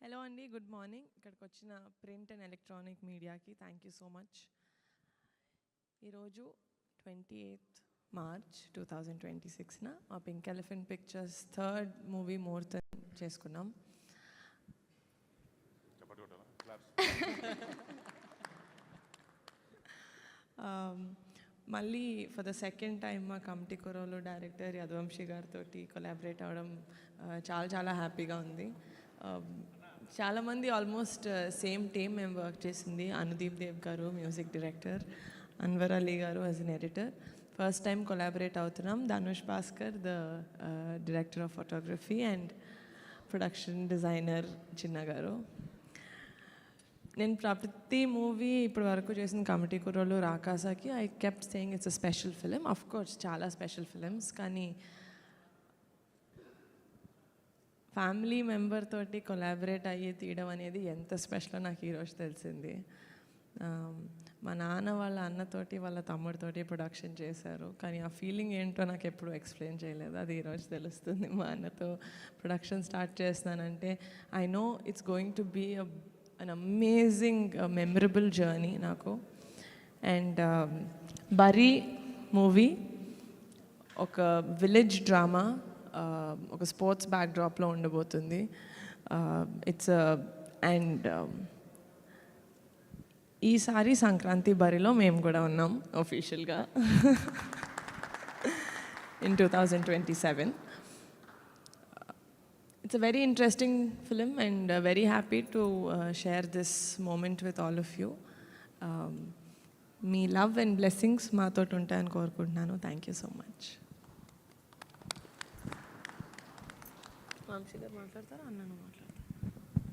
Hello అండి, good morning. ఇక్కడికి వచ్చిన ప్రింట్ అండ్ ఎలక్ట్రానిక్ మీడియాకి థ్యాంక్ యూ సో మచ్. ఈరోజు 28th March 2026న మా pink elephant pictures third movie ముహూర్తం చేసుకున్నాం. మళ్ళీ ఫర్ ద సెకండ్ టైం మా కమిటీ కుర్రోలు డైరెక్టర్ యదువంశీ గారితో కొలాబరేట్ అవ్వడం చాలా చాలా హ్యాపీగా ఉంది. చాలామంది ఆల్మోస్ట్ సేమ్ టీమ్ మేము వర్క్ చేసింది. అనుదీప్ దేవ్ గారు మ్యూజిక్ డైరెక్టర్, అన్వర్ అలీ గారు as an editor. First time collaborate అవుతున్నాం. Dhanush Bhaskar the director of photography and production designer Chinna గారు. నేను ప్రతి మూవీ ఇప్పటి వరకు చేసిన కమిటీ కుర్రోలు రాకాసాకి I kept saying it's a special film. Of course చాలా స్పెషల్ ఫిలిమ్స్, కానీ ఫ్యామిలీ మెంబర్ తోటి కొలాబరేట్ అయ్యి తీయడం అనేది ఎంత స్పెషలో నాకు ఈరోజు తెలిసింది. మా నాన్న వాళ్ళ అన్నతోటి వాళ్ళ తమ్ముడితోటి ప్రొడక్షన్ చేశారు, కానీ ఆ ఫీలింగ్ ఏంటో నాకు ఎప్పుడు ఎక్స్ప్లెయిన్ చేయలేదు. అది ఈరోజు తెలుస్తుంది. మా అన్నతో ప్రొడక్షన్ స్టార్ట్ చేస్తున్నానంటే I know it's going to be an amazing memorable journey నాకు. అండ్ బరీ మూవీ ఒక విలేజ్ డ్రామా, ఒక స్పోర్ట్స్ బ్యాక్డ్రాప్లో ఉండబోతుంది. ఇట్స్ అండ్ ఈసారి సంక్రాంతి బరిలో మేము కూడా ఉన్నాం ఒఫీషియల్గా in 2027. It's a very interesting film and very happy to share this moment with all of you. మీ లవ్ అండ్ బ్లెస్సింగ్స్ మాతో ఉంటాయని కోరుకుంటున్నాను. Thank you so much. Vamsi గారు మాట్లాడతారా, అన్నను మాట్లాడతారా?